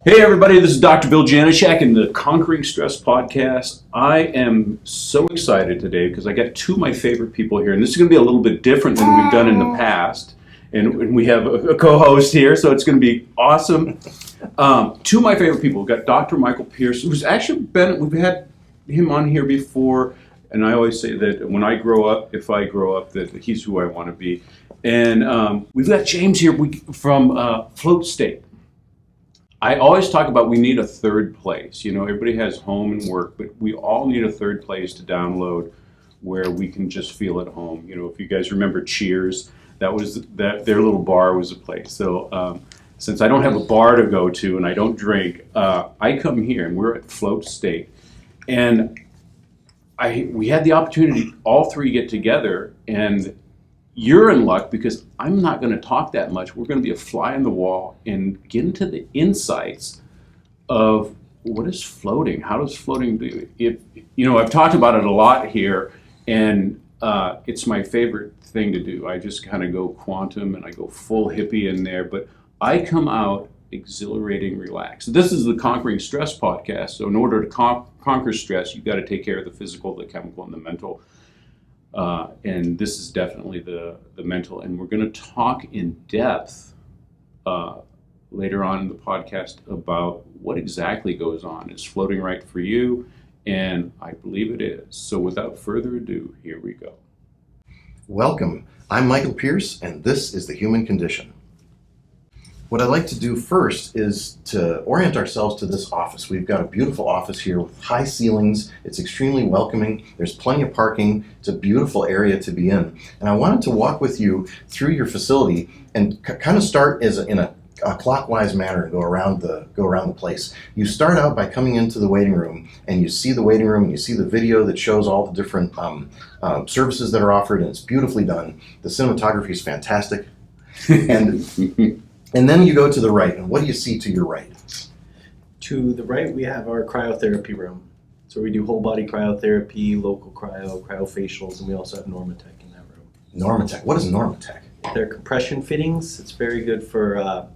Hey everybody, this is Dr. Bill Janeshak in the Conquering Stress podcast. I am so excited today because I got two of my favorite people here, and this is going to be a little bit different than we've done in the past. And we have a co-host here, so it's going to be awesome. Two of my favorite people. We've got Dr. Michael Pierce, who's actually we've had him on here before, and I always say that when I grow up, if I grow up, that he's who I want to be. And we've got James here from Float State. I always talk about we need a third place. You know, everybody has home and work, but we all need a third place to download where we can just feel at home. You know, if you guys remember Cheers, their little bar was a place. So since I don't have a bar to go to and I don't drink, I come here and we're at Float State. And we had the opportunity, all three get together, and you're in luck because I'm not going to talk that much. We're going to be a fly on the wall and get into the insights of what is floating. How does floating do? I've talked about it a lot here, and it's my favorite thing to do. I just kind of go quantum and I go full hippie in there, but I come out exhilarating, relaxed. This is the Conquering Stress podcast. So in order to conquer stress, you've got to take care of the physical, the chemical, and the mental. And this is definitely the mental, and we're going to talk in depth later on in the podcast about what exactly goes on. Is floating right for you? And I believe it is. So without further ado, here we go. Welcome. I'm Michael Pierce, and this is The Human Condition. What I'd like to do first is to orient ourselves to this office. We've got a beautiful office here with high ceilings. It's extremely welcoming. There's plenty of parking. It's a beautiful area to be in. And I wanted to walk with you through your facility and kind of start in a clockwise manner and go around the place. You start out by coming into the waiting room, and you see the waiting room, and you see the video that shows all the different services that are offered, and it's beautifully done. The cinematography is fantastic. And then you go to the right, and what do you see to your right? To the right, we have our cryotherapy room. So we do whole body cryotherapy, local cryofacials, and we also have Normatec in that room. Normatec. What is Normatec? They're compression fittings. It's very good for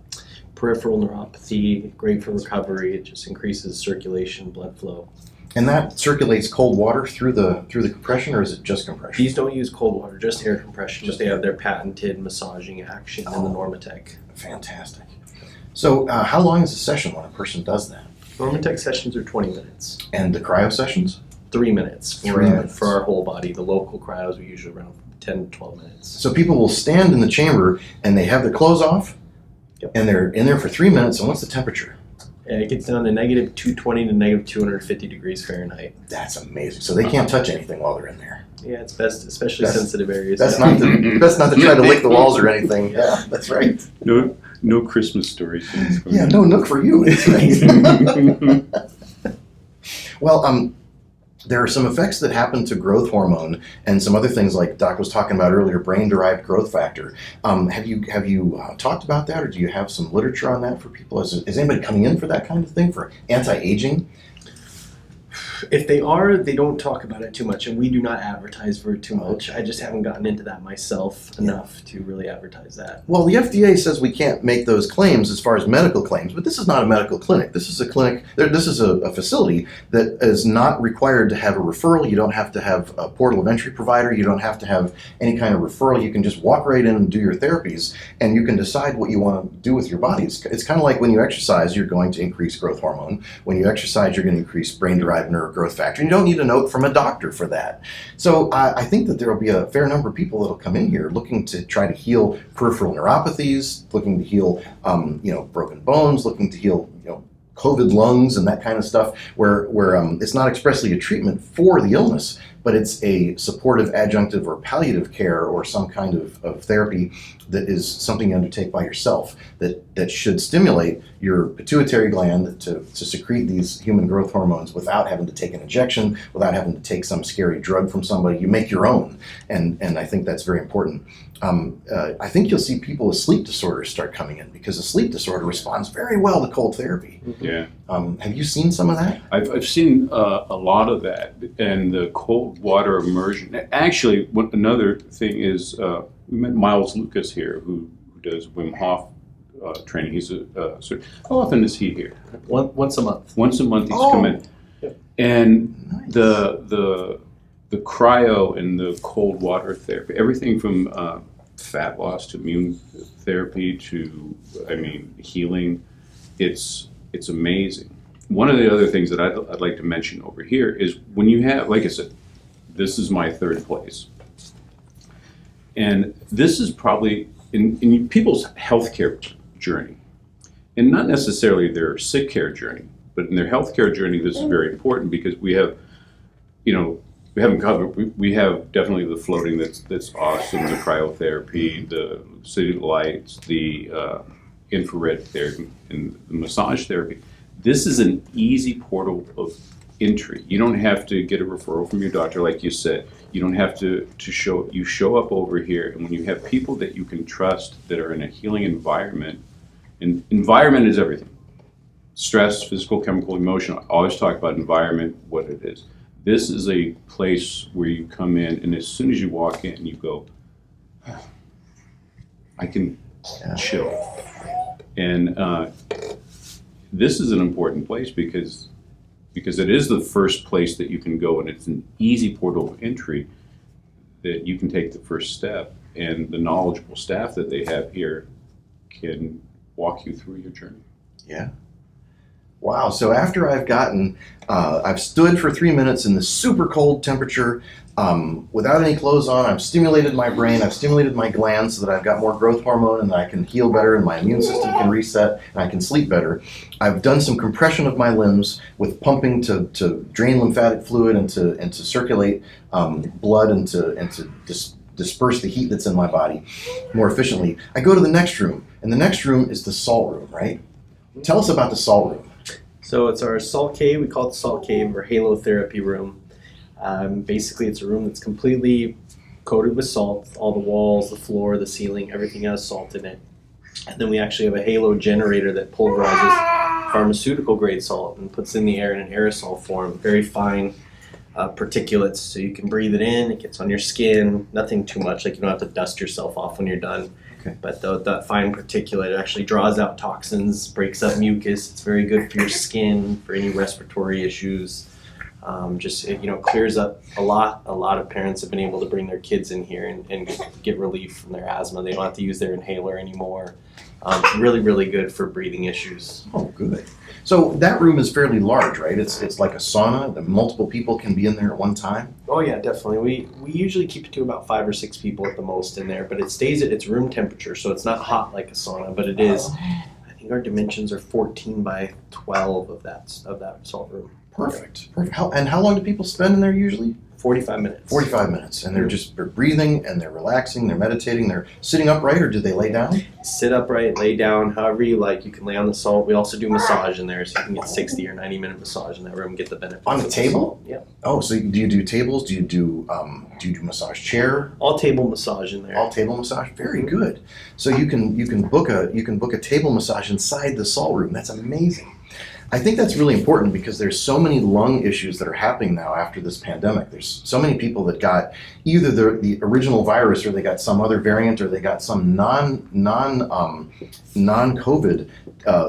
peripheral neuropathy, great for recovery. It just increases circulation, blood flow. And that circulates cold water through the compression, or is it just compression? These don't use cold water, just air compression. They have their patented massaging action in the Normatec. Fantastic. So how long is a session when a person does that? Normatec sessions are 20 minutes. And the cryo sessions? 3 minutes. 3 minutes. For our whole body. The local cryos are usually around 10 to 12 minutes. So people will stand in the chamber and they have their clothes off, Yep. And they're in there for 3 minutes, and what's the temperature? It gets down to negative 220 to negative 250 degrees Fahrenheit. That's amazing. So they can't touch anything while they're in there. Yeah, it's best, especially sensitive areas. That's not to try to lick the walls or anything. Yeah, that's right. No Christmas stories. Yeah, no nook for you. That's right. Well, there are some effects that happen to growth hormone and some other things like Doc was talking about earlier, brain-derived growth factor. Have you talked about that, or do you have some literature on that for people? Is anybody coming in for that kind of thing, for anti-aging? If they are, they don't talk about it too much, and we do not advertise for it too much. I just haven't gotten into that myself enough to really advertise that. Well, the FDA says we can't make those claims as far as medical claims, but this is not a medical clinic. This is a clinic. This is a facility that is not required to have a referral. You don't have to have a portal of entry provider. You don't have to have any kind of referral. You can just walk right in and do your therapies, and you can decide what you want to do with your body. It's kind of like when you exercise, you're going to increase growth hormone. When you exercise, you're going to increase brain-derived nerve growth factor. And you don't need a note from a doctor for that. So I think that there will be a fair number of people that will come in here looking to try to heal peripheral neuropathies, looking to heal broken bones, looking to heal COVID lungs and that kind of stuff, where it's not expressly a treatment for the illness, but it's a supportive, adjunctive, or palliative care, or some kind of therapy that is something you undertake by yourself that should stimulate your pituitary gland to secrete these human growth hormones without having to take an injection, without having to take some scary drug from somebody. You make your own, and I think that's very important. I think you'll see people with sleep disorders start coming in because a sleep disorder responds very well to cold therapy. Yeah. Have you seen some of that? I've seen a lot of that, and the cold water immersion. Actually, another thing is we met Miles Lucas here, who does Wim Hof training. He's how often is he here? Once a month. Once a month he's Oh. come in. Yep. And Nice. the cryo and the cold water therapy, everything from fat loss to immune therapy to, healing, it's amazing. One of the other things that I'd like to mention over here is when you have, like I said, this is my third place. And this is probably in people's healthcare journey, and not necessarily their sick care journey, but in their healthcare journey, this is very important because we have, we haven't covered. We have definitely the floating that's awesome, the cryotherapy, the city lights, the infrared therapy, and the massage therapy. This is an easy portal of entry. You don't have to get a referral from your doctor, like you said. You don't have to show. You show up over here, and when you have people that you can trust that are in a healing environment, and environment is everything. Stress, physical, chemical, emotional. I always talk about environment, what it is. This is a place where you come in, and as soon as you walk in, you go, I can chill. And this is an important place because it is the first place that you can go, and it's an easy portal of entry that you can take the first step, and the knowledgeable staff that they have here can walk you through your journey. Yeah. Wow. So after I've stood for 3 minutes in this super cold temperature without any clothes on, I've stimulated my brain, I've stimulated my glands so that I've got more growth hormone and I can heal better and my immune system can reset and I can sleep better. I've done some compression of my limbs with pumping to drain lymphatic fluid and to circulate blood and to disperse the heat that's in my body more efficiently. I go to the next room, and the next room is the salt room, right? Tell us about the salt room. So it's our salt cave. We call it the salt cave or halotherapy room. Basically, it's a room that's completely coated with salt. All the walls, the floor, the ceiling, everything has salt in it. And then we actually have a halo generator that pulverizes pharmaceutical grade salt and puts in the air in an aerosol form, very fine particulates, so you can breathe it in. It gets on your skin, nothing too much, like you don't have to dust yourself off when you're done. Okay. But that fine particulate actually draws out toxins, breaks up mucus. It's very good for your skin, for any respiratory issues. It clears up a lot. A lot of parents have been able to bring their kids in here and get relief from their asthma. They don't have to use their inhaler anymore. Really, really good for breathing issues. Oh, good. So that room is fairly large, right? It's like a sauna that multiple people can be in there at one time? Oh yeah, definitely. We usually keep it to about 5 or 6 people at the most in there, but it stays at its room temperature, so it's not hot like a sauna, but it is. I think our dimensions are 14 by 12 of that salt room. Perfect. How long do people spend in there usually? 45 minutes. 45 minutes. And they're breathing and they're relaxing, they're meditating, they're sitting upright, or do they lay down? Sit upright, lay down, however you like. You can lay on the salt. We also do massage in there, so you can get 60 or 90-minute massage in that room and get the benefits. On the of table? salt. Yeah. Oh, so do you do tables? Do you do massage chair? All table massage in there. All table massage? Very good. So you can book a table massage inside the salt room. That's amazing. I think that's really important because there's so many lung issues that are happening now after this pandemic. There's so many people that got either the original virus, or they got some other variant, or they got some non-COVID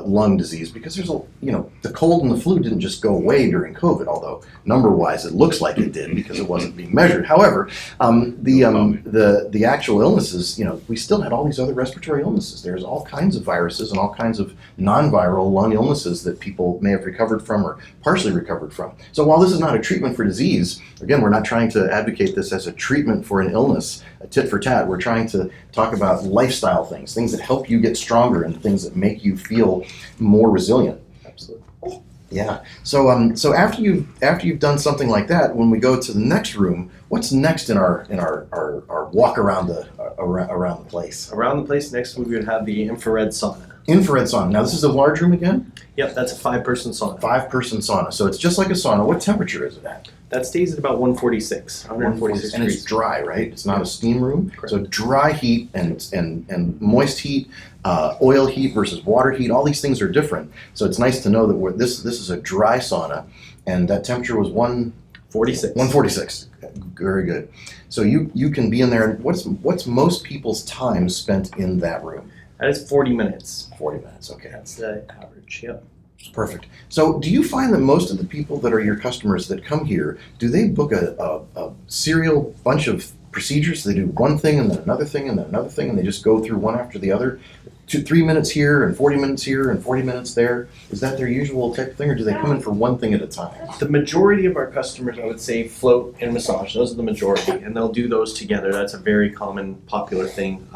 lung disease, because there's the cold and the flu didn't just go away during COVID, although number-wise it looks like it did because it wasn't being measured. However, the actual illnesses, we still had all these other respiratory illnesses. There's all kinds of viruses and all kinds of non-viral lung illnesses that people may have recovered from or partially recovered from. So while this is not a treatment for disease, again, we're not trying to advocate this as a treatment for an illness, a tit for tat. We're trying to talk about lifestyle things that help you get stronger and things that make you feel more resilient. Absolutely. Yeah. So after you've done something like that, when we go to the next room, what's next in our walk around the place? Around the place next we would have the infrared sauna. Infrared sauna. Now this is a large room again? Yep, that's a 5-person sauna. 5-person sauna. So it's just like a sauna. What temperature is it at? That stays at about 146 And degrees. it's dry, right? It's not a steam room. Correct. So dry heat and moist heat, oil heat versus water heat, all these things are different. So it's nice to know that this is a dry sauna, and that temperature was 146. Very good. So you can be in there. And what's most people's time spent in that room? That is 40 minutes. 40 minutes, okay. That's the average, yep. Perfect. So do you find that most of the people that are your customers that come here, do they book a serial bunch of procedures? They do one thing and then another thing and then another thing, and they just go through one after the other? 3 minutes here and 40 minutes here and 40 minutes there? Is that their usual type of thing, or do they come in for one thing at a time? The majority of our customers, I would say, float and massage. Those are the majority, and they'll do those together. That's a very common, popular thing.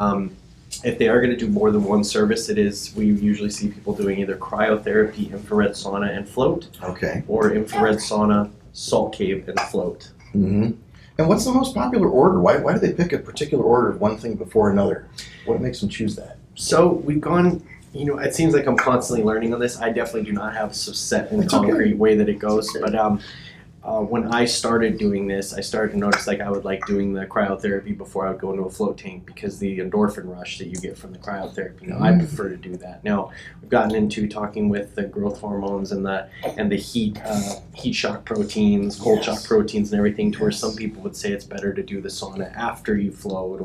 If they are going to do more than one service, we usually see people doing either cryotherapy, infrared sauna, and float, Okay. or infrared sauna, salt cave, and float. Mm-hmm. And what's the most popular order? Why do they pick a particular order of one thing before another? What makes them choose that? So we've gone, it seems like I'm constantly learning on this. I definitely do not have a set and It's okay. concrete way that it goes, Okay. but when I started doing this, I started to notice like I would like doing the cryotherapy before I would go into a float tank because the endorphin rush that you get from the cryotherapy. I prefer to do that. Now we've gotten into talking with the growth hormones and the heat shock proteins, cold shock proteins, and everything. To where some people would say it's better to do the sauna after you float,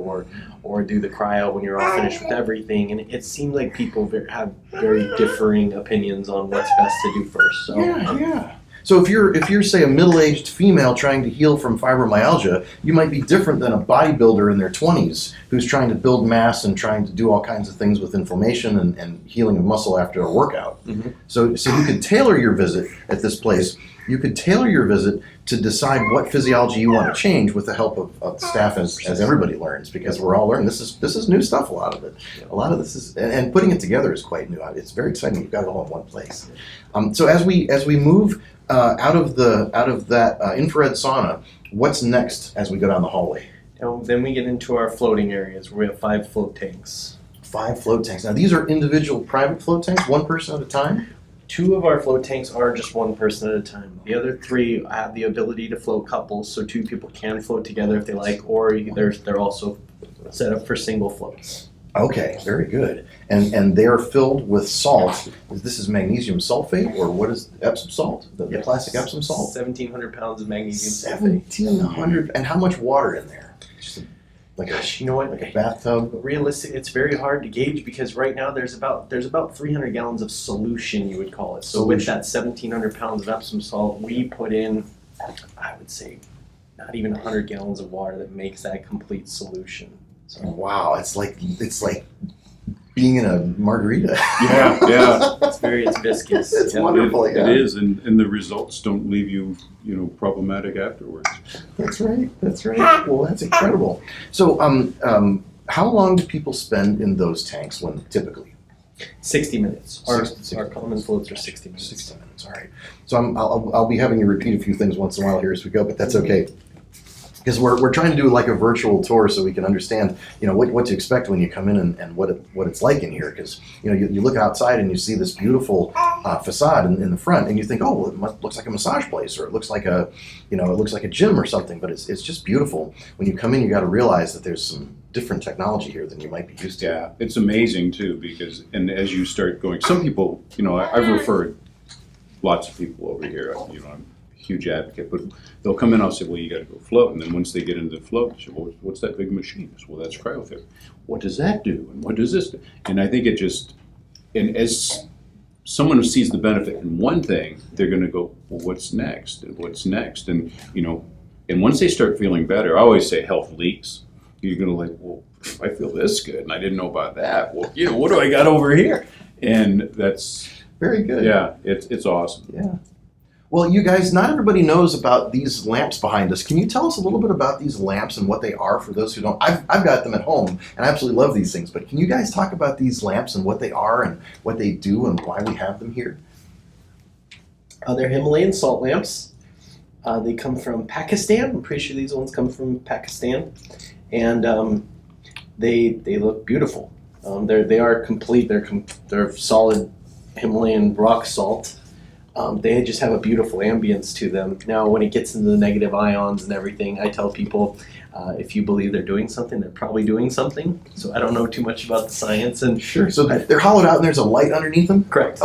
or do the cryo when you're all finished with everything. And it seems like people have very differing opinions on what's best to do first. So. Yeah. So if you're say a middle-aged female trying to heal from fibromyalgia, you might be different than a bodybuilder in their 20s who's trying to build mass and trying to do all kinds of things with inflammation and healing of muscle after a workout. Mm-hmm. So you could tailor your visit at this place. You could tailor your visit to decide what physiology you want to change with the help of staff as everybody learns, because we're all learning. This is new stuff, a lot of it. A lot of this is, and putting it together is quite new. It's very exciting. You've got it all in one place. So as we move out of that infrared sauna, what's next as we go down the hallway? Then we get into our floating areas where we have 5 float tanks. 5 float tanks. Now these are individual private float tanks, one person at a time? 2 of our float tanks are just one person at a time. The other 3 have the ability to float couples, so 2 people can float together if they like, or they're also set up for single floats. Okay, very good. And they are filled with salt. This is magnesium sulfate, or what is Epsom salt? The Yes. classic Epsom salt? 1,700 pounds of magnesium sulfate. 1,700. And how much water in there? Just like You know what? a bathtub? Realistic, it's very hard to gauge because right now there's about 300 gallons of solution, you would call it. So with that 1,700 pounds of Epsom salt, we put in, I would say, not even 100 gallons of water that makes that complete solution. So, Wow, it's like being in a margarita. Yeah. it's viscous. It's Yeah. wonderful. Yeah. It is, and the results don't leave you, problematic afterwards. That's right. Well, that's incredible. So, how long do people spend in those tanks when typically? 60 minutes. 60 Our common floats are 60 minutes. 60 minutes. All right. So I'll be having you repeat a few things once in a while here as we go, but that's okay. Because we're trying to do like a virtual tour so we can understand, what to expect when you come in and what it's like in here. Because you look outside and you see this beautiful facade in the front, and you think, oh, well, it looks like a massage place, or it looks like a gym or something. But it's just beautiful. When you come in, you got to realize that there's some different technology here than you might be used to. Yeah, it's amazing too, because, and as you start going, some people, I've referred lots of people over here, I'm a huge advocate, but they'll come in, I'll say, well, you got to go float. And then once they get into the float, they say, well, what's that big machine? I say, well, that's cryotherapy. What does that do? And what does this do? And I think and as someone who sees the benefit in one thing, they're going to go, well, what's next? And what's next? And, and once they start feeling better, I always say health leaks. You're going to like, well, I feel this good and I didn't know about that. Well, what do I got over here? And that's Very good. Yeah, it's awesome. Yeah. Well, you guys, not everybody knows about these lamps behind us. Can you tell us a little bit about these lamps and what they are for those who don't? I've got them at home, and I absolutely love these things. But can you guys talk about these lamps and what they are and what they do and why we have them here? They're Himalayan salt lamps. They come from Pakistan. I'm pretty sure these ones come from Pakistan, and they look beautiful. They are complete. They're solid Himalayan rock salt. They just have a beautiful ambience to them. Now, when it gets into the negative ions and everything, I tell people, if you believe they're doing something, they're probably doing something. So I don't know too much about the science. And Sure. So they're hollowed out and there's a light underneath them? correct.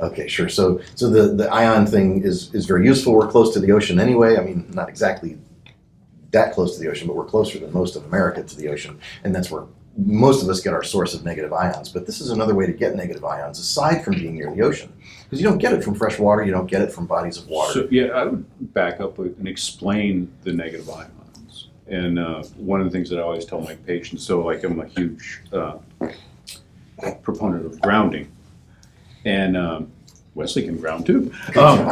Okay, sure. So the ion thing is very useful. We're close to the ocean anyway. I mean, not exactly that close to the ocean, but we're closer than most of America to the ocean. And that's where most of us get our source of negative ions, but this is another way to get negative ions aside from being near the ocean. Because you don't get it from fresh water, you don't get it from bodies of water. So, yeah, I would back up and explain the negative ions. And one of the things that I always tell my patients, so like I'm a huge proponent of grounding, and Wesley can ground too.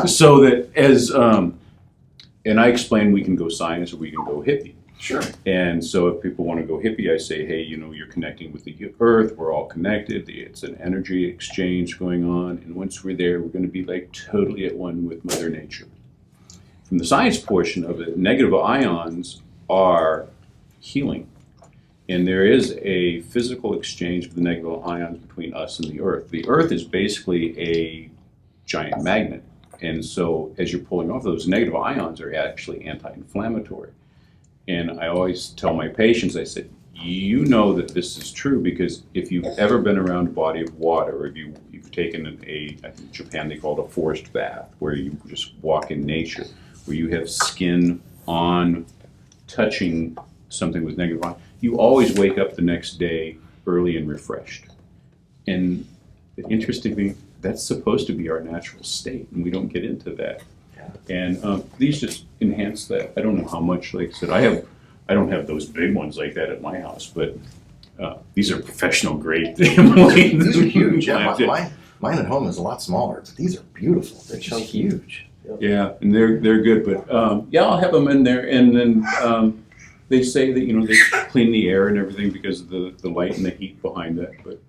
So that as, and I explain we can go science or we can go hippie. Sure. And so if people want to go hippie, I say, hey, you're connecting with the earth, we're all connected, it's an energy exchange going on, and once we're there, we're going to be like totally at one with Mother Nature. From the science portion of it, negative ions are healing. And there is a physical exchange of the negative ions between us and the earth. The earth is basically a giant magnet. And so as you're pulling off, those negative ions are actually anti-inflammatory. And I always tell my patients, I said, you know that this is true because if you've ever been around a body of water, or if you've taken I think in Japan they call it a forest bath, where you just walk in nature, where you have skin on touching something with negative ions, you always wake up the next day early and refreshed. And interestingly, that's supposed to be our natural state, and we don't get into that. And these just enhance that. I don't know how much, like I said, I don't have those big ones like that at my house, but these are professional grade. These are huge. Yeah, mine at home is a lot smaller, but these are beautiful. They're just huge. Yeah, and they're good, but yeah, I'll have them in there, and then they say that they clean the air and everything because of the light and the heat behind that, but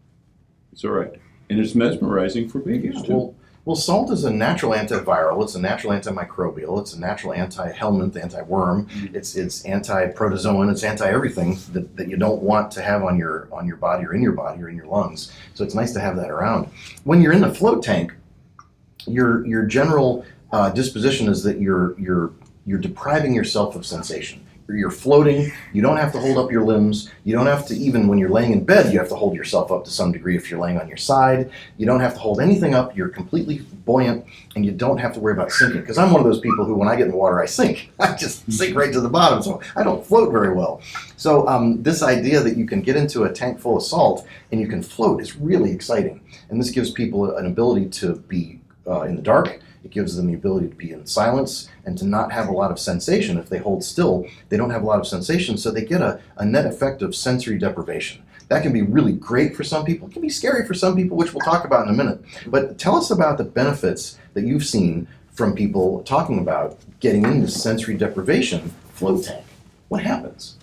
it's all right, and it's mesmerizing for babies too. Well, salt is a natural antiviral. It's a natural antimicrobial. It's a natural anti-helminth, anti-worm. Mm-hmm. It's anti-protozoan. It's anti-everything that you don't want to have on your body or in your body or in your lungs. So it's nice to have that around. When you're in the float tank, your general disposition is that you're depriving yourself of sensation. You're floating. You don't have to hold up your limbs. You don't have to, even when you're laying in bed, you have to hold yourself up to some degree if you're laying on your side. You don't have to hold anything up. You're completely buoyant, and you don't have to worry about sinking. Because I'm one of those people who, when I get in the water, I sink. I just sink right to the bottom, so I don't float very well. So this idea that you can get into a tank full of salt and you can float is really exciting. And this gives people an ability to be in the dark. It gives them the ability to be in silence and to not have a lot of sensation. If they hold still, they don't have a lot of sensation, so they get a net effect of sensory deprivation. That can be really great for some people. It can be scary for some people, which we'll talk about in a minute. But tell us about the benefits that you've seen from people talking about getting into sensory deprivation float tank. What happens?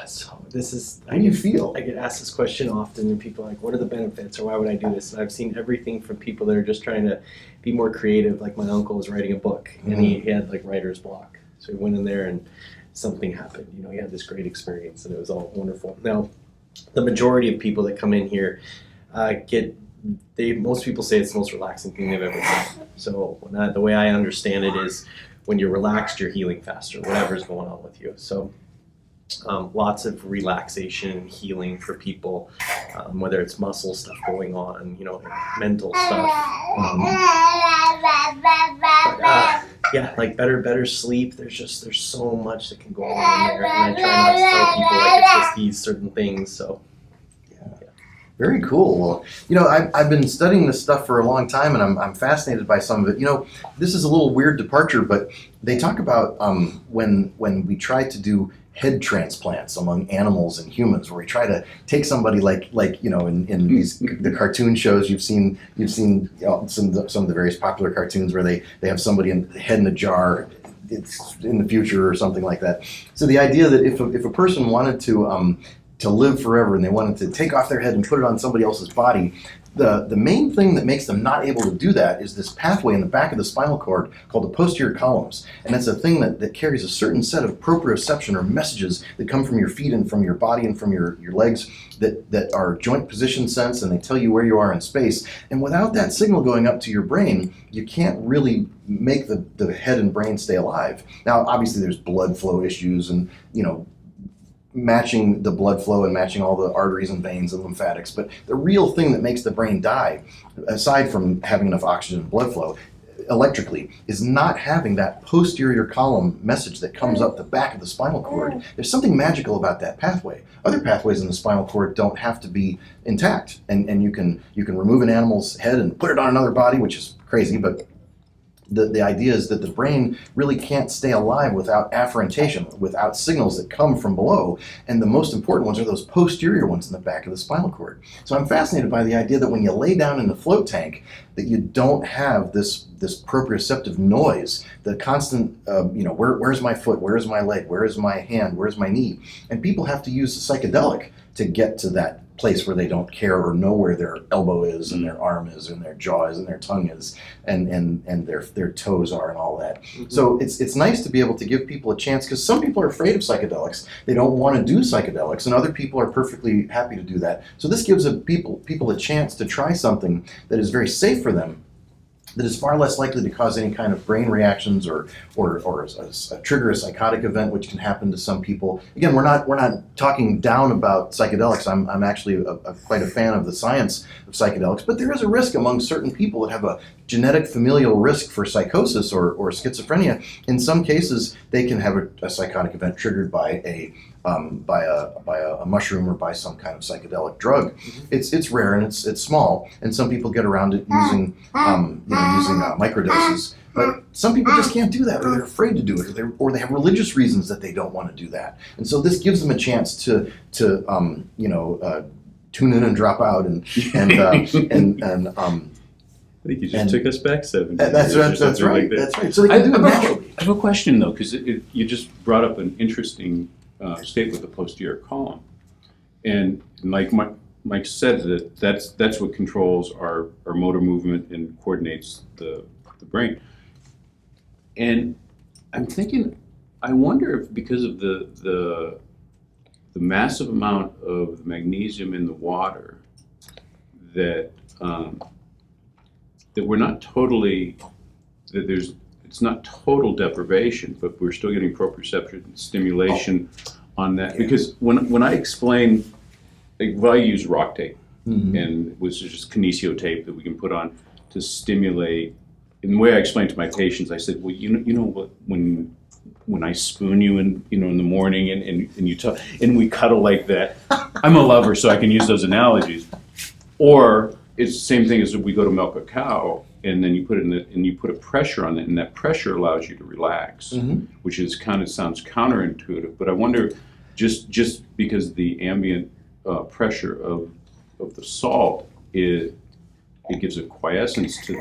So this is, How do you feel? I get asked this question often, and people are like, what are the benefits, or why would I do this? And I've seen everything from people that are just trying to be more creative. Like my uncle was writing a book, and he had like writer's block. So he went in there and something happened. He had this great experience, and it was all wonderful. Now, the majority of people that come in here most people say it's the most relaxing thing they've ever done. So the way I understand it is when you're relaxed, you're healing faster, whatever's going on with you. So lots of relaxation and healing for people, whether it's muscle stuff going on, mental stuff. Yeah, like better sleep. There's so much that can go on in there, and I try not to tell people like it's just these certain things. So. Very cool. Well, I've been studying this stuff for a long time, and I'm fascinated by some of it. This is a little weird departure, but they talk about when we try to do head transplants among animals and humans, where we try to take somebody like in these the cartoon shows you've seen some of the various popular cartoons where they have somebody in the head in a jar. It's in the future or something like that. So the idea that if a person wanted to live forever and they wanted to take off their head and put it on somebody else's body, the main thing that makes them not able to do that is this pathway in the back of the spinal cord called the posterior columns. And it's a thing that carries a certain set of proprioception or messages that come from your feet and from your body and from your legs that are joint position sense, and they tell you where you are in space. And without that signal going up to your brain, you can't really make the head and brain stay alive. Now, obviously there's blood flow issues and, matching the blood flow and matching all the arteries and veins and lymphatics. But the real thing that makes the brain die, aside from having enough oxygen and blood flow, electrically is not having that posterior column message that comes up the back of the spinal cord. There's something magical about that pathway. Other pathways in the spinal cord don't have to be intact, and you can remove an animal's head and put it on another body, which is crazy, but the idea is that the brain really can't stay alive without afferentation, without signals that come from below, and the most important ones are those posterior ones in the back of the spinal cord. So I'm fascinated by the idea that when you lay down in the float tank, that you don't have this proprioceptive noise, the constant, where's my foot, where's my leg, where's my hand, where's my knee, and people have to use the psychedelic to get to that place where they don't care or know where their elbow is and their arm is and their jaw is and their tongue is and their toes are and all that. So it's nice to be able to give people a chance, because some people are afraid of psychedelics. They don't want to do psychedelics, and other people are perfectly happy to do that. So this gives people a chance to try something that is very safe for them, that is far less likely to cause any kind of brain reactions or trigger a psychotic event, which can happen to some people. Again, we're not talking down about psychedelics. I'm actually quite a fan of the science of psychedelics, but there is a risk among certain people that have a genetic familial risk for psychosis or schizophrenia. In some cases, they can have a psychotic event triggered by a mushroom or by some kind of psychedelic drug. It's rare and it's small, and some people get around it using microdoses. But some people just can't do that, or they're afraid to do it, or they have religious reasons that they don't want to do that. And so this gives them a chance to tune in and drop out and I think you just took us back 7 That's years. That's right. Like that. That's right. So they can do it naturally. I have a question though, because you just brought up an interesting state with the posterior column, and like Mike said, that's what controls our motor movement and coordinates the brain. And I'm thinking, I wonder if because of the massive amount of magnesium in the water that we're not totally, it's not total deprivation, but we're still getting proprioception stimulation on that. Because when I explain, I use rock tape, and which is just kinesio tape that we can put on to stimulate. And the way I explain to my patients, I said, well, you know what, when I spoon you in the morning and you talk and we cuddle like that, I'm a lover, so I can use those analogies. Or it's the same thing as if we go to milk a cow and then you put it and you put a pressure on it, and that pressure allows you to relax, which is sounds counterintuitive. But I wonder, just because the ambient pressure of the salt, it gives a quiescence to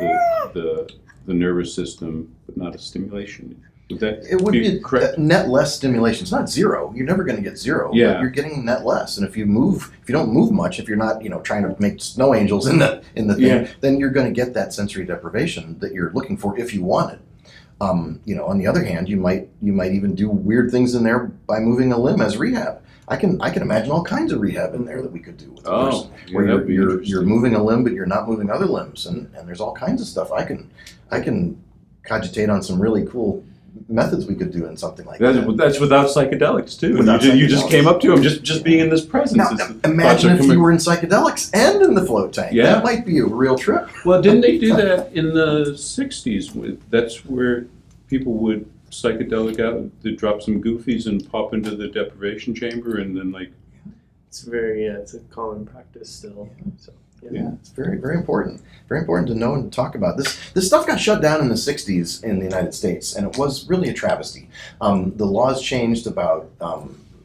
the nervous system, but not a stimulation. It would be correct? Net less stimulation. It's not zero. You're never going to get zero. Yeah. But you're getting net less. And if you don't move much, if you're not, trying to make snow angels in the thing, then you're going to get that sensory deprivation that you're looking for if you want it. On the other hand, you might even do weird things in there by moving a limb as rehab. I can imagine all kinds of rehab in there that we could do with a person, where you're moving a limb but you're not moving other limbs, and there's all kinds of stuff. I can cogitate on some really cool methods we could do in something like that. That's without psychedelics too. Without You just psychedelics. came up to him just being in this presence. Now, imagine if you were in psychedelics and in the float tank. Yeah. That might be a real trip. Well, didn't they do that in the 60s? That's where people would psychedelic out, they'd drop some goofies and pop into the deprivation chamber, and then it's a common practice still. So Yeah, it's very, very important. Very important to know and to talk about. This stuff got shut down in the 60s in the United States, and it was really a travesty. The laws changed about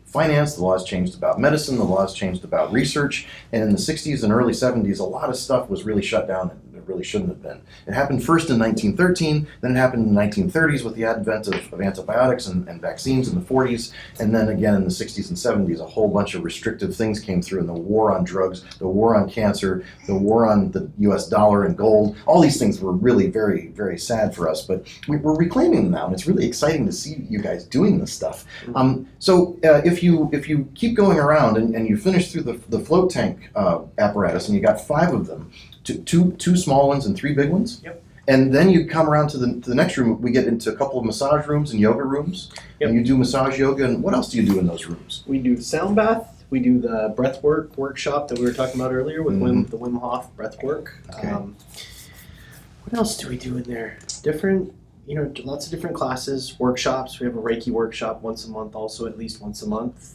finance, the laws changed about medicine, the laws changed about research, and in the 60s and early 70s, a lot of stuff was really shut down and it really shouldn't have been. It happened first in 1913, then it happened in the 1930s with the advent of antibiotics and vaccines in the 40s, and then again in the 60s and 70s, a whole bunch of restrictive things came through, and the war on drugs, the war on cancer, the war on the US dollar and gold. All these things were really very, very sad for us, but we're reclaiming them now, and it's really exciting to see you guys doing this stuff. So if you keep going around and you finish through the float tank apparatus, and you got 5 of them, two small ones and 3 big ones. Yep. And then you come around to the next room. We get into a couple of massage rooms and yoga rooms. Yep. And you do massage yoga. And what else do you do in those rooms? We do sound bath. We do the breath work workshop that we were talking about earlier with the Wim Hof breath work. Okay. What else do we do in there? different, lots of different classes, workshops. We have a Reiki workshop once a month, also at least once a month.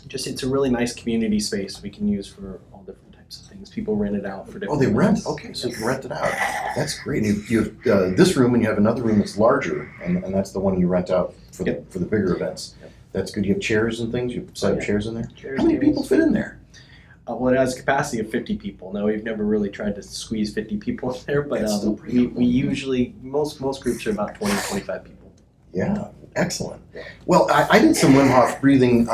It's a really nice community space we can use for all different types of things. People rent it out for different Oh, they rent? events. Okay, so you can rent it out. That's great. And you have this room, and you have another room that's larger, and that's the one you rent out for the bigger events. Yep. That's good. You have chairs and things? You set up chairs in there? Chairs, How many tables. people fit in there? Well, it has a capacity of 50 people. Now, we've never really tried to squeeze 50 people in there, but That's still pretty we usually, most groups are about 20, 25 people. Yeah, excellent. Well, I did some Wim Hof breathing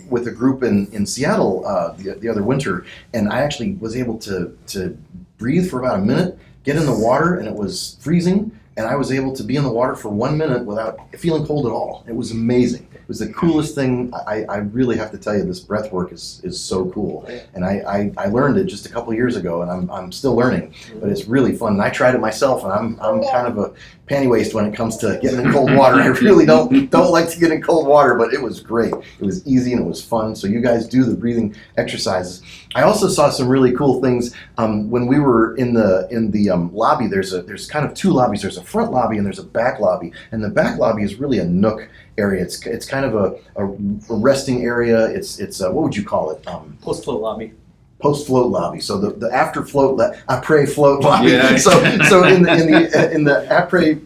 with a group in Seattle the other winter, and I actually was able to breathe for about a minute, get in the water, and it was freezing, and I was able to be in the water for 1 minute without feeling cold at all. It was amazing. It was the coolest thing. I really have to tell you, this breath work is so cool. And I learned it just a couple years ago, and I'm still learning, but it's really fun. And I tried it myself, and I'm kind of a panty waist when it comes to getting in cold water. I really don't like to get in cold water, but it was great. It was easy and it was fun. So you guys do the breathing exercises. I also saw some really cool things when we were in the lobby. There's kind of two lobbies. There's a front lobby and there's a back lobby, and the back lobby is really a nook area. It's kind of a resting area. It's what would you call it? Post-float lobby. Post-float lobby. So the after float, après float lobby. Yeah. So in the après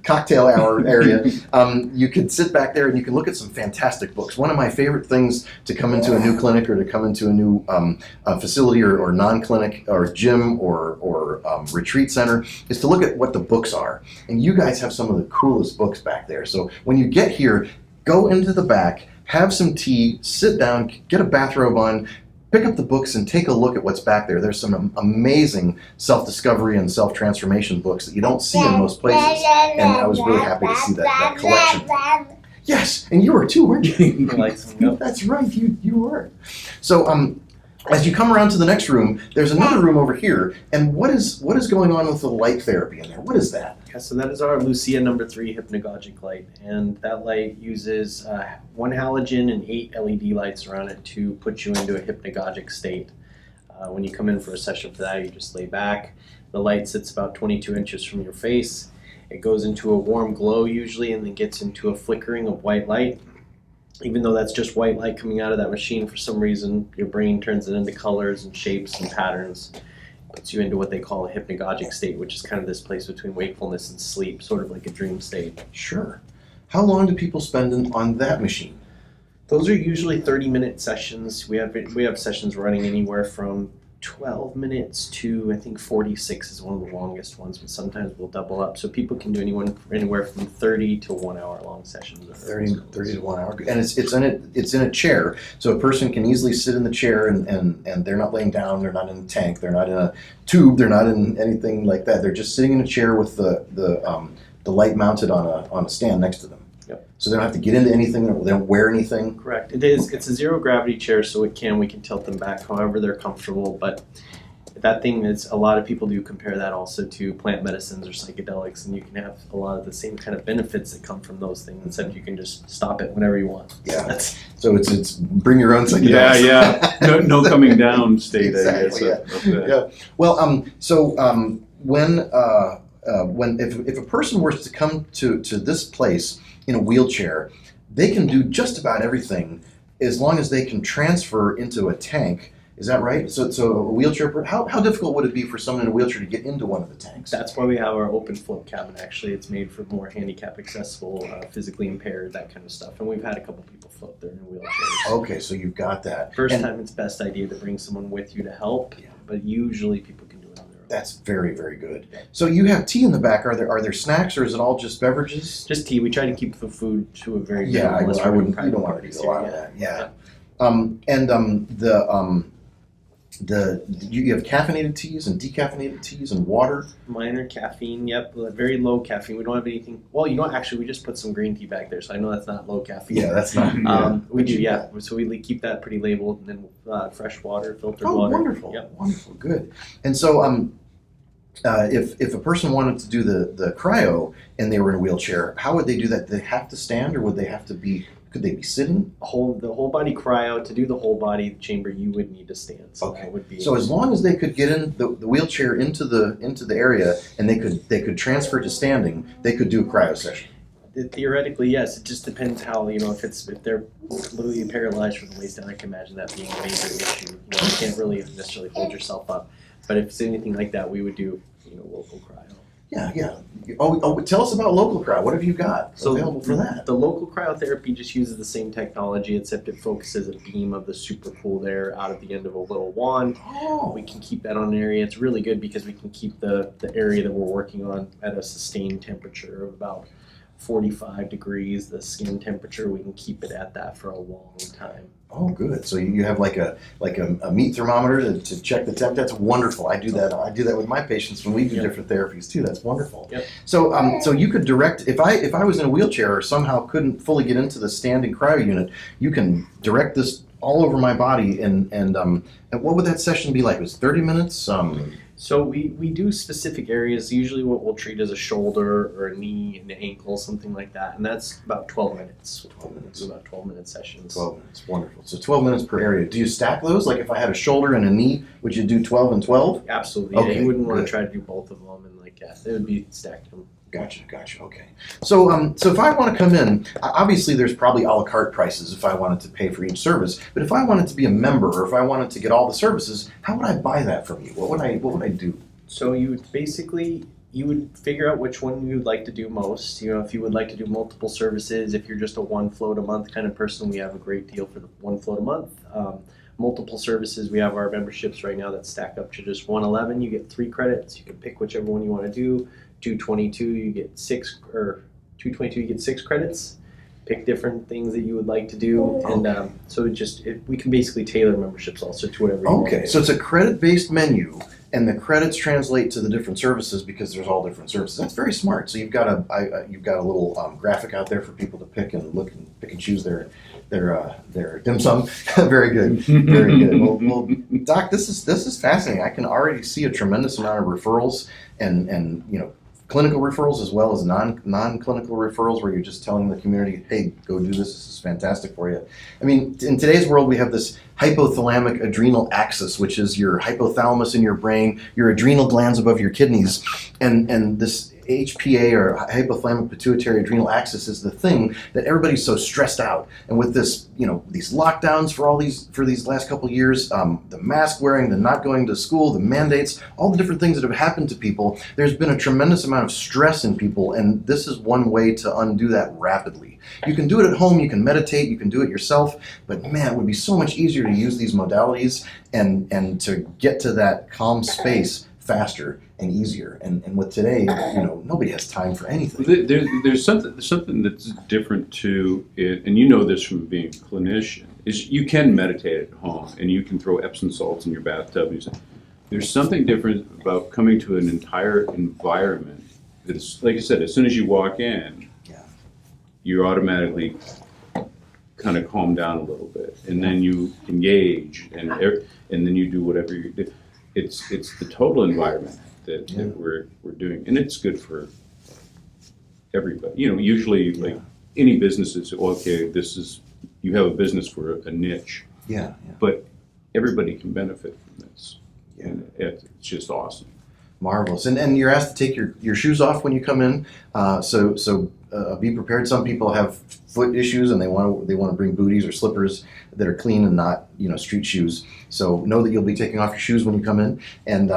cocktail hour area, you can sit back there and you can look at some fantastic books. One of my favorite things to come into a new clinic or to come into a new facility or non-clinic or gym or retreat center is to look at what the books are. And you guys have some of the coolest books back there. So when you get here, go into the back, have some tea, sit down, get a bathrobe on, pick up the books and take a look at what's back there. There's some amazing self-discovery and self-transformation books that you don't see in most places, and I was really happy to see that collection. Yes, and you were too, weren't you? That's right, you were. So as you come around to the next room, there's another room over here, and what is going on with the light therapy in there? What is that? Yeah, so that is our Lucia number 3 hypnagogic light, and that light uses 1 halogen and 8 LED lights around it to put you into a hypnagogic state. When you come in for a session for that, you just lay back. The light sits about 22 inches from your face. It goes into a warm glow usually, and then gets into a flickering of white light. Even though that's just white light coming out of that machine, for some reason your brain turns it into colors and shapes and patterns. Puts you into what they call a hypnagogic state, which is kind of this place between wakefulness and sleep, sort of like a dream state. Sure. How long do people spend on that machine? Those are usually 30-minute sessions. We have sessions running anywhere from 12 minutes to, I think 46 is one of the longest ones, but sometimes we'll double up. So people can do anywhere from 30 to 1 hour long sessions. 30 to 1 hour. And it's in a chair, so a person can easily sit in the chair and they're not laying down, they're not in a tank, they're not in a tube, they're not in anything like that. They're just sitting in a chair with the light mounted on a stand next to them. Yep. So they don't have to get into anything, they don't wear anything. Correct. It's a zero gravity chair, so we can tilt them back however they're comfortable, but that thing is, a lot of people do compare that also to plant medicines or psychedelics, and you can have a lot of the same kind of benefits that come from those things, except you can just stop it whenever you want. Yeah. So it's bring your own psychedelics. Yeah. No coming down state. Exactly. Yeah. Well, when if a person were to come to this place in a wheelchair, they can do just about everything as long as they can transfer into a tank. Is that right? So a wheelchair, how difficult would it be for someone in a wheelchair to get into one of the tanks? That's why we have our open float cabin. Actually, it's made for more handicap accessible, physically impaired, that kind of stuff. And we've had a couple people float there in wheelchairs. Okay, so you've got that. First time, it's best idea to bring someone with you to help, but usually people can do it on their own. That's very, very good. So you have tea in the back. Are there snacks, or is it all just beverages? Just tea. We try to keep the food to a very I wouldn't. You don't want to do a lot of that. Yeah. You have caffeinated teas and decaffeinated teas and water. Minor caffeine, yep. Very low caffeine. We don't have anything. Well, actually, we just put some green tea back there, so I know that's not low caffeine. Yeah, that's not. We do, yeah. So we keep that pretty labeled, and then fresh water, filtered water. Oh, wonderful. Yep. Wonderful, good. And so, if a person wanted to do the cryo and they were in a wheelchair, how would they do that? Do they have to stand, or would they have to be Could they be sitting? The whole body cryo, to do the whole body chamber, you would need to stand. So Okay. that would be. So as long as they could get in the wheelchair into the area and they could transfer to standing, they could do a cryo session. Theoretically, yes. It just depends how, if they're literally paralyzed from the waist down, I can imagine that being a major issue. You can't really necessarily hold yourself up. But if it's anything like that, we would do, local cryo. Yeah. Oh, tell us about local cryo. What have you got available for that? The local cryotherapy just uses the same technology, except it focuses a beam of the super cooled air out at the end of a little wand. Oh, We can keep that on an area. It's really good because we can keep the area that we're working on at a sustained temperature of about 45 degrees. The skin temperature, we can keep it at that for a long time. oh, good. So you have like a meat thermometer to check the temp. That's wonderful. I do that. I do that with my patients when we do different therapies too. That's wonderful. Yep. So you could direct if I was in a wheelchair or somehow couldn't fully get into the standing cryo unit, you can direct this all over my body and what would that session be like? It was 30 minutes. So we do specific areas. Usually what we'll treat is a shoulder or a knee, an ankle, something like that. And that's about 12 minutes. 12 minutes. About 12-minute sessions. 12 minutes. Wonderful. So 12 minutes per area. Do you stack those? Like if I had a shoulder and a knee, would you do 12 and 12? Absolutely. Okay, Yeah, you wouldn't want good. to try to do both of them, and it would be stacked. Gotcha. Okay. So if I want to come in, obviously there's probably a la carte prices if I wanted to pay for each service. But if I wanted to be a member or if I wanted to get all the services, how would I buy that from you? What would I do? So you would figure out which one you'd like to do most. If you would like to do multiple services, if you're just a one float a month kind of person, we have a great deal for the one float a month. Multiple services, we have our memberships right now that stack up to just 111. You get 3 credits. You can pick whichever one you want to do. 222, you get 6, or 222, you get 6 credits. Pick different things that you would like to do, and so we can basically tailor memberships also to whatever you want. Okay, so it's a credit-based menu, and the credits translate to the different services because there's all different services. That's very smart. So you've got a little graphic out there for people to pick and look and pick and choose their dim sum. Very good, very good. Well, Doc, this is fascinating. I can already see a tremendous amount of referrals and clinical referrals as well as non-clinical referrals where you're just telling the community, hey, go do this. This is fantastic for you. I mean, in today's world, we have this hypothalamic adrenal axis, which is your hypothalamus in your brain, your adrenal glands above your kidneys, and this HPA or hypothalamic pituitary adrenal axis is the thing that everybody's so stressed out. And with this, these lockdowns for these last couple of years, the mask wearing, the not going to school, the mandates, all the different things that have happened to people, there's been a tremendous amount of stress in people, and this is one way to undo that rapidly. You can do it at home, you can meditate, you can do it yourself, but man, it would be so much easier to use these modalities and to get to that calm space faster and easier. And with today, nobody has time for anything. There's something that's different to it, and you know this from being a clinician, is you can meditate at home and you can throw Epsom salts in your bathtub. There's something different about coming to an entire environment that's, like I said, as soon as you walk in, you're automatically kind of calm down a little bit, and then you engage, and then you do whatever you do. It's the total environment that we're doing, and it's good for everybody. Usually like any business is okay. You have a business for a niche, but everybody can benefit from this. Yeah. And it's just awesome. Marvelous. And you're asked to take your shoes off when you come in. So be prepared. Some people have foot issues and they want to bring booties or slippers that are clean and not street shoes. So know that you'll be taking off your shoes when you come in. And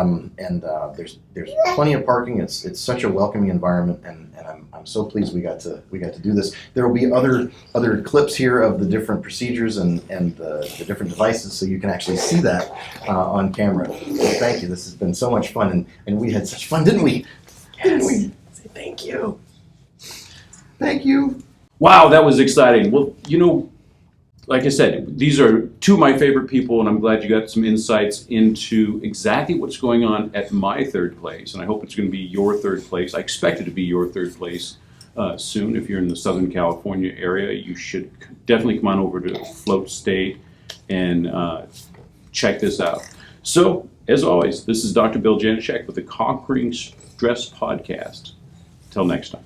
there's plenty of parking. It's such a welcoming environment, and I'm so pleased we got to do this. There will be other clips here of the different procedures and the different devices, so you can actually see that on camera. So thank you. This has been so much fun, and we had such fun, didn't we? Yes. Say thank you. Thank you. Wow, that was exciting. Well, like I said, these are two of my favorite people, and I'm glad you got some insights into exactly what's going on at my third place, and I hope it's going to be your third place. I expect it to be your third place soon. If you're in the Southern California area, you should definitely come on over to Float State and check this out. So, as always, this is Dr. Bill Janeshak with the Conquering Stress Podcast. Till next time.